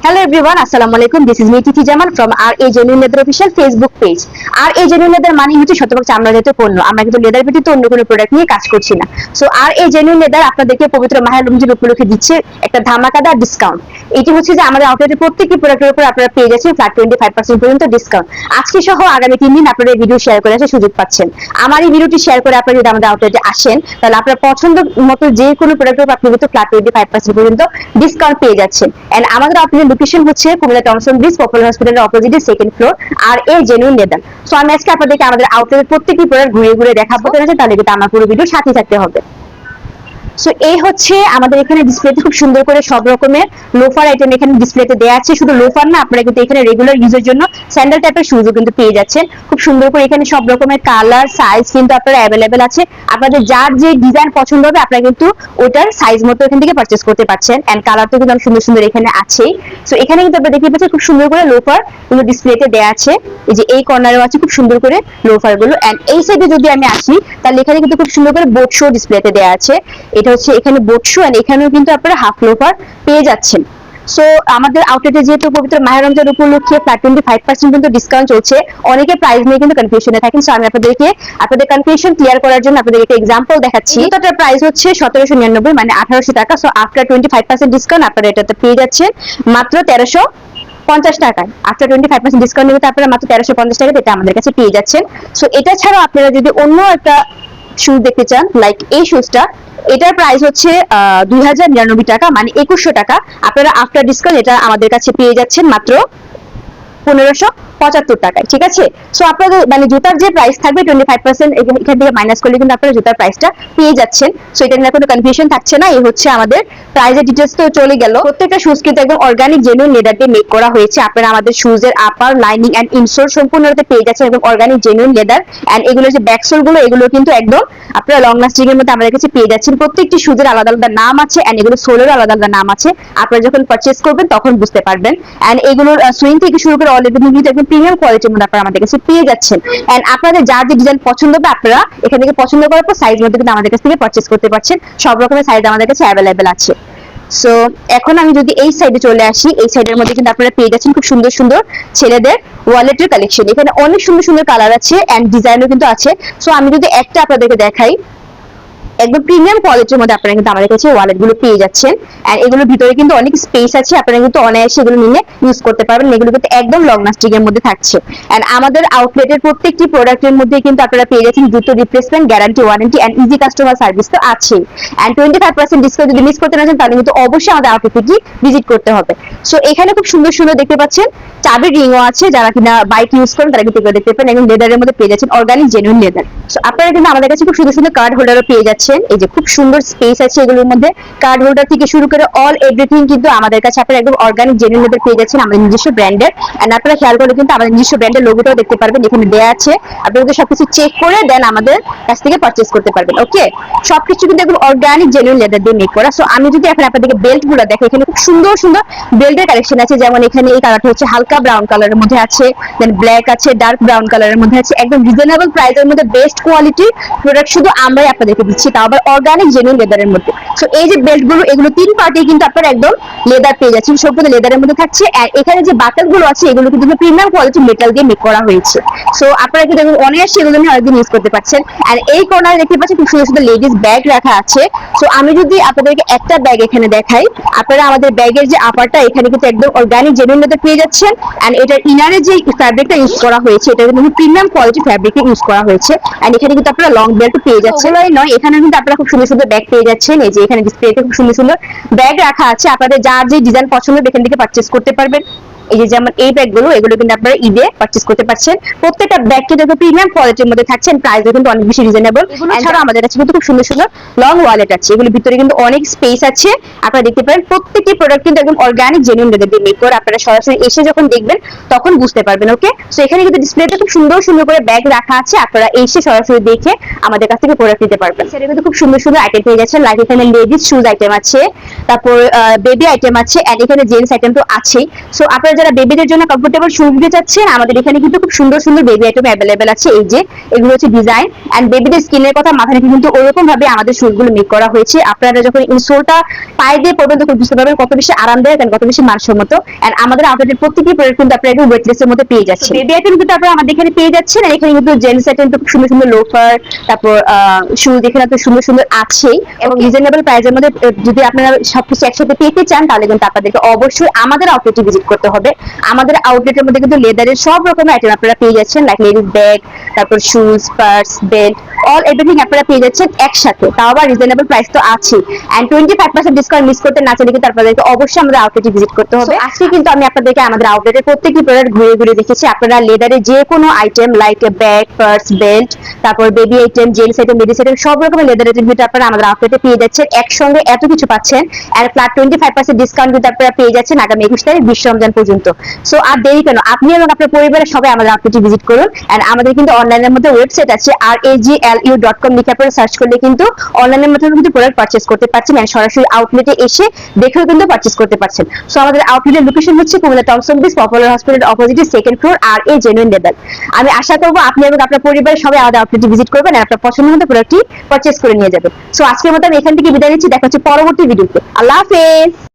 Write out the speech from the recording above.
Hello everyone, Assalamu alaikum. This is me Titi Jamal from RA Genuine Leather official Facebook page. RA Genuine Leather মানে হচ্ছে শতভাগ চামড়া জাতীয় পণ্য। আমরা কিন্তু লেদার ব্যতীত অন্য কোনো প্রোডাক্ট নিয়ে কাজ করছি না। সো RA Genuine Leather আপনাদেরকে পবিত্র মাহে রমজান উপলক্ষে দিচ্ছে একটা ধামাকাদার ডিসকাউন্ট। এটি হচ্ছে যে আমাদের আউটলেটের প্রত্যেকটি প্রোডাক্টের উপর আপনারা পেয়ে যাচ্ছেন ফ্ল্যাট 25% পর্যন্ত ডিসকাউন্ট। আজকে সহ আগামী 3 দিন আপনারা এই ভিডিও শেয়ার করে আসার সুযোগ পাচ্ছেন। আমার এই ভিডিওটি শেয়ার করে আপনারা যদি আমাদের আউটলেটে আসেন তাহলে আপনার পছন্দ মতো যে কোনো প্রোডাক্টের উপর আপনি কিন্তু ফ্ল্যাট 25% পর্যন্ত ডিসকাউন্ট পেয়ে যাচ্ছেন। এন্ড আমাদের আউটলেটের লোকেশন হচ্ছে কুমিল্লা টমসন ব্রিজ পপুলার হসপিটালের অপোজিটে second floor RA Genuine Leather। So আমি আজকে আপনাদেরকে আমাদের আউটলেটের প্রত্যেকটি প্রোডাক্ট ঘুরে ঘুরে দেখাবো, তাহলে কিন্তু আমার পুরো ভিডিও সাথে থাকতে হবে। সো এই হচ্ছে আমাদের এখানে ডিসপ্লেতে খুব সুন্দর করে সব রকমের লোফার আইটেম এখানে ডিসপ্লেতে দেয়া আছে। শুধু লোফার না, আপনারা কিন্তু এখানে রেগুলার ইউজের জন্য স্যান্ডেল টাইপের শুজও কিন্তু পেয়ে যাচ্ছেন। খুব সুন্দর করে এখানে সব রকমের কালার সাইজ কিন্তু আপনারা অ্যাভেলেবেল আছে। আপনাদের যার যে ডিজাইন পছন্দ হবে আপনারা কিন্তু ওটার সাইজ মতো এখান থেকে পারচেজ করতে পারছেন। এন্ড কালার তো কিন্তু অনেক সুন্দর সুন্দর এখানে আছেই। সো এখানে কিন্তু আপনারা দেখতে পাচ্ছেন খুব সুন্দর করে লোফার গুলো ডিসপ্লেতে দেয়া আছে। এই যে এই কর্নারেও আছে খুব সুন্দর করে লোফার গুলো। এন্ড এই সাইডে যদি আমি আসি তাহলে এখানে কিন্তু খুব সুন্দর করে বোট শো ডিসপ্লেতে দেয়া আছে। এটা হচ্ছে এখানে বোট শো, এন্ড এখানেও কিন্তু আপনারা হাফ লোফার পেয়ে যাচ্ছেন। সো আমাদের আউটলেটে যেহেতু পবিত্র মাহে রমজান উপলক্ষে ফ্ল্যাট 25% পর্যন্ত ডিসকাউন্ট চলছে, অনেকে প্রাইস নিয়ে কিন্তু কনফিউশনে থাকেন। সো আমি আপনাদের কনফিউশন ক্লিয়ার করার জন্য আপনাদের একটা एग्जांपल দেখাচ্ছি। এটার প্রাইস হচ্ছে 1799 মানে 1800 টাকা। সো আফটার 25% ডিসকাউন্ট আপনারা এটাতে পেয়ে যাচ্ছেন মাত্র 1350 টাকায়। আফটার 25% ডিসকাউন্ট নিতে আপনারা মাত্র 1350 টাকায় এটা আমাদের কাছে পেয়ে যাচ্ছেন। সো এটা ছাড়াও আপনারা যদি অন্য একটা শুজ দেখতে চান, লাইক এই শুজটা, এটার প্রাইস হচ্ছে 2099 টাকা মানে 2100 টাকা। আপনারা আফটার ডিসকাউন্ট এটা আমাদের কাছে পেয়ে যাচ্ছেন মাত্র 1575 টাকায়। ঠিক আছে। সো আপনাদের মানে জুতার যে প্রাইস থাকবে 25% এখান থেকে মাইনাস করলে কিন্তু আপনারা জুতার প্রাইসটা পেয়ে যাচ্ছেন। সো এটা নিয়ে কোনো কনফিউশন থাকছে না। এই হচ্ছে আমাদের প্রাইসের ডিটেইলস তো চলে গেল। প্রত্যেকটা শুজ কিন্তু একদম অর্গানিক জেনুইন লেদার দিয়ে মেক করা হয়েছে। আপনারা আমাদের শুজের আপার লাইনিং এন্ড ইনসোল সম্পূর্ণরূপে পেয়ে যাচ্ছেন একদম অর্গানিক জেনুইন লেদার। এন্ড এগুলো যে ব্যাকসোল গুলো এগুলো কিন্তু একদম আপনারা লং লাস্টিং এর মধ্যে আমাদের কাছে পেয়ে যাচ্ছেন। প্রত্যেকটি শুজের আলাদা আলাদা নাম আছে এন্ড এগুলো সোলেরও আলাদা আলাদা নাম আছে। আপনারা যখন পারচেজ করবেন তখন বুঝতে পারবেন। এন্ড এগুলোর সুইং থেকে শুরু করে অল এভরিথিং কিন্তু একদম প্রিমিয়াম কোয়ালিটির মধ্যে আপনারা আমাদের কাছে পেয়ে যাচ্ছেন। এন্ড আপনাদের যার যে ডিজাইন পছন্দ হবে আপনারা এখান থেকে পছন্দ করার পর সাইজ মধ্যে কিন্তু আমাদের কাছ থেকে পারচেজ করতে পারছেন। সব রকমের সাইজ আমাদের কাছে অ্যাভেলেবেল আছে। সো এখন আমি যদি এই সাইডে চলে আসি, এই সাইডের মধ্যে কিন্তু আপনারা পেয়ে যাচ্ছেন খুব সুন্দর সুন্দর ছেলেদের ওয়ালেটের কালেকশন। এখানে অনেক সুন্দর সুন্দর কালার আছে এন্ড ডিজাইনও কিন্তু আছে। সো আমি যদি একটা আপনাদেরকে দেখাই, একদম প্রিমিয়াম কোয়ালিটির মধ্যে আপনারা কিন্তু আমাদের কাছে ওয়ালেট গুলো পেয়ে যাচ্ছেন। এন্ড এগুলোর ভিতরে কিন্তু অনেক স্পেস আছে, আপনারা কিন্তু অনায়াসে এগুলো নিয়ে ইউজ করতে পারবেন। এগুলো কিন্তু একদম লং লাস্টিং এর মধ্যে থাকছে। এন্ড আমাদের আউটলেটের প্রত্যেকটি প্রোডাক্টের মধ্যে কিন্তু আপনারা পেয়ে যাচ্ছেন দ্রুত replacement guarantee, warranty and easy customer service তো আছেই। এন্ড 25% ডিসকাউন্ট যদি মিস করতে না চান তাহলে কিন্তু অবশ্যই আমাদের আউটলেটটি ভিজিট করতে হবে। সো এখানে খুব সুন্দর সুন্দর দেখতে পাচ্ছেন চাবির রিংও আছে। যারা কিনা বাইক ইউজ করেন তারা কিন্তু এগুলো দেখতে পারেন। এবং লেদারের মধ্যে পেয়ে যাচ্ছেন অর্গানিক জেনুইন লেদার। সো আপনারা কিন্তু আমাদের কাছে খুব সুন্দর সুন্দর কার্ড হোল্ডারও পেয়ে যাচ্ছেন। এই যে খুব সুন্দর স্পেস আছে এগুলোর মধ্যে, কার্ড হোল্ডার থেকে শুরু করে অল এভরিথিং কিন্তু আমাদের কাছে আপনারা একদম অর্গানিক জেনুইন লেদার পেয়ে যাচ্ছেন আমাদের নিজস্ব ব্র্যান্ডের। এন্ড আপনারা খেয়াল করে কিন্তু আমাদের নিজস্ব ব্র্যান্ডের লোগোটাও দেখতে পারবেন এখানে দেয়া আছে। আপনারা কিন্তু সবকিছু চেক করে দেন আমাদের কাছ থেকে পারচেজ করতে পারবেন। ওকে, সবকিছু কিন্তু একদম অর্গানিক জেনুইন লেদার দিয়ে মেক করা। সো আমি যদি এখন আপনাদেরকে বেল্ট গুলো দেখো, এখানে খুব সুন্দর সুন্দর বেল্টের কালেকশন আছে। যেমন এখানে এই কালারটা হচ্ছে হালকা ব্রাউন কালারের মধ্যে আছে, দেন ব্ল্যাক আছে, ডার্ক ব্রাউন কালারের মধ্যে আছে। একদম রিজনেবল প্রাইসের মধ্যে বেস্ট কোয়ালিটির প্রোডাক্ট শুধু আমরাই আপনাদেরকে দিচ্ছি, তাও আবার অর্গানিক জেনুইন লেদারের মধ্যে। সো এই যে বেল্ট গুলো এগুলো 3 পার্টি কিন্তু আপনারা একদম লেদার পেয়ে যাচ্ছেন, সম্পূর্ণ লেদারের মধ্যে থাকছে। আর এখানে যে বাটন গুলো আছে এগুলো কিন্তু প্রিমিয়াম কোয়ালিটি মেটাল দিয়ে মেক করা হয়েছে। সো আপনারা কিন্তু অনায়াসে এগুলো নিয়ে অনেকদিন ইউজ করতে পারছেন। আর এই কর্নারে দেখতে পাচ্ছেন খুব সুন্দর সুন্দর লেডিস ব্যাগ রাখা আছে। সো আমি যদি আপনাদেরকে একটা ব্যাগ এখানে দেখাই, আপনারা আমাদের ব্যাগের যে আপারটা এখানে কিন্তু একদম অর্গানিক জেনুইন লেদার পেয়ে যাচ্ছেন। এন্ড এটার ইনারে যে ফ্যাব্রিকটা ইউজ করা হয়েছে এটা কিন্তু প্রিমিয়াম কোয়ালিটি ফ্যাব্রিকে ইউজ করা হয়েছে। এন্ড এখানে কিন্তু আপনারা লং বেল্ট পেয়ে যাচ্ছেন। নয়, এখানে কিন্তু আপনারা খুব সুন্দর সুন্দর ব্যাগ পেয়ে যাচ্ছেন। এই যে এখানে ডিসপ্লেতে খুব সুন্দর সুন্দর ব্যাগ রাখা আছে। আপনাদের যার যে ডিজাইন পছন্দ হবে এখান থেকে পারচেজ করতে পারবেন। এই যে যেমন এই ব্যাগগুলো এগুলো কিন্তু আপনারা ইবে পারচেজ করতে পারছেন। প্রত্যেকটা ব্যাগ কিন্তু প্রিমিয়াম কোয়ালিটির মধ্যে থাকছেন, প্রাইসও কিন্তু অনেক বেশি রিজনেবল। এগুলো ছাড়া আমাদের কাছে কিন্তু খুব সুন্দর সুন্দর লং ওয়ালেট আছে, এগুলোর ভিতরে কিন্তু অনেক স্পেস আছে। আপনারা দেখতে পারেন প্রত্যেকটি প্রোডাক্ট কিন্তু একদম অর্গানিক জেনুইন লেদার দিয়ে মেক করে। আপনারা সরাসরি এসে যখন দেখবেন তখন বুঝতে পারবেন। ওকে, সো এখানে কিন্তু ডিসপ্লেতে খুব সুন্দর সুন্দর করে ব্যাগ রাখা আছে, আপনারা এসে সরাসরি দেখে আমাদের কাছ থেকে প্রোডাক্ট নিতে পারবেন। সেটা কিন্তু খুব সুন্দর সুন্দর আইটেম পেয়ে যাচ্ছেন। লাইক এখানে লেডিস শুজ আইটেম আছে, তারপর বেবি আইটেম আছে, এন্ড এখানে জেন্টস আইটেম তো আছেই। সো আপনারা যারা বেবিদের জন্য কমফোর্টেবল শু নিতে চাচ্ছেন, আমাদের এখানে কিন্তু খুব সুন্দর সুন্দর বেবি আইটেম অ্যাভেলেবেল আছে। এই যে এগুলো হচ্ছে ডিজাইন এন্ড বেবিদের স্কিনের কথা মাথায় রেখে কিন্তু ওরকম ভাবে আমাদের শুগুলো মেক করা হয়েছে। আপনারা যখন ইনসোলটা পায়ে দিয়ে পর্যন্ত বুঝতে পারবেন কত বেশি আরামদায়ক এন্ড কত বেশি মানসম্মত। এন্ড আমাদের আউটলেটের প্রত্যেকটি প্রোডাক্ট কিন্তু আপনারা একটু ওয়েটলেসের মধ্যে পেয়ে যাচ্ছেন। বেবি আইটেম কিন্তু আপনারা আমাদের এখানে পেয়ে যাচ্ছেন। আর এখানে কিন্তু জেন্টস আইটেম খুব সুন্দর সুন্দর লোফার, তারপর শুজ এখানে তো সুন্দর সুন্দর আছেই এবং রিজনেবল প্রাইসের মধ্যে। যদি আপনারা সবকিছু একসাথে পেতে চান তাহলে কিন্তু আপনাদেরকে অবশ্যই আমাদের আউটলেটে ভিজিট করতে হবে। আমাদের আউটলেটের মধ্যে কিন্তু লেদারের সব রকমের আইটেম আপনারা পেয়ে যাচ্ছেন, লাইক লেডিস ব্যাগ, তারপর shoes, purse, belt, all everything আপনারা পেয়ে যাচ্ছেন একসাথে, তাও আবার রিজনেবল প্রাইস তো আছে। এন্ড 25% ডিসকাউন্ট মিস করতে না চাইলে কিন্তু আপনাদেরকে অবশ্যই আমাদের আউটলেটে ভিজিট করতে হবে। আজকে কিন্তু আমি আপনাদেরকে আমাদের আউটলেটের প্রত্যেকটি প্রোডাক্ট ঘুরে ঘুরে দেখেছি। আপনারা লেদারের যে কোনো item like bag, purse, belt, তারপর baby item, gents item, ladies item সব রকমের লেদারের কিন্তু আপনারা আমাদের আউটলেটে পেয়ে যাচ্ছেন। একসঙ্গে এত কিছু পাচ্ছেন। এন্ড ফ্ল্যাট 25% ডিসকাউন্ট কিন্তু আপনারা পেয়ে যাচ্ছেন আগামী 21 তারিখ 20 রমজান পর্যন্ত। সো আর দেরি কেন, আপনি এবং আপনার পরিবারের সবাই আমাদের আউটলেটে ভিজিট করুন। এন্ড আমাদের কিন্তু অনলাইনের মধ্যে ওয়েবসাইট আছে raglu.com লিখে আপনারা সার্চ করলে কিন্তু অনলাইনের মাধ্যমে কিন্তু প্রোডাক্ট পারচেজ করতে পারছেন এন্ড সরাসরি আউটলেটে এসে দেখেও কিন্তু পারচেজ করতে পারছেন। সো আমাদের আউটলেটের লোকেশন হচ্ছে কুমিল্লা টমসন ব্রিজ পপুলার হসপিটালের অপোজিটে second floor RA genuine leather. আমি আশা করবো আপনি এবং আপনার পরিবারের সবাই আমাদের আউটলেটে ভিজিট করবেন আর আপনার পছন্দ মতো প্রোডাক্টটি পারচেজ করে নিয়ে যাবেন। সো আজকের মতো আমি এখান থেকে বিদায় নিচ্ছি। দেখা হচ্ছে পরবর্তী ভিডিওতে। আল্লাহ হাফেজ।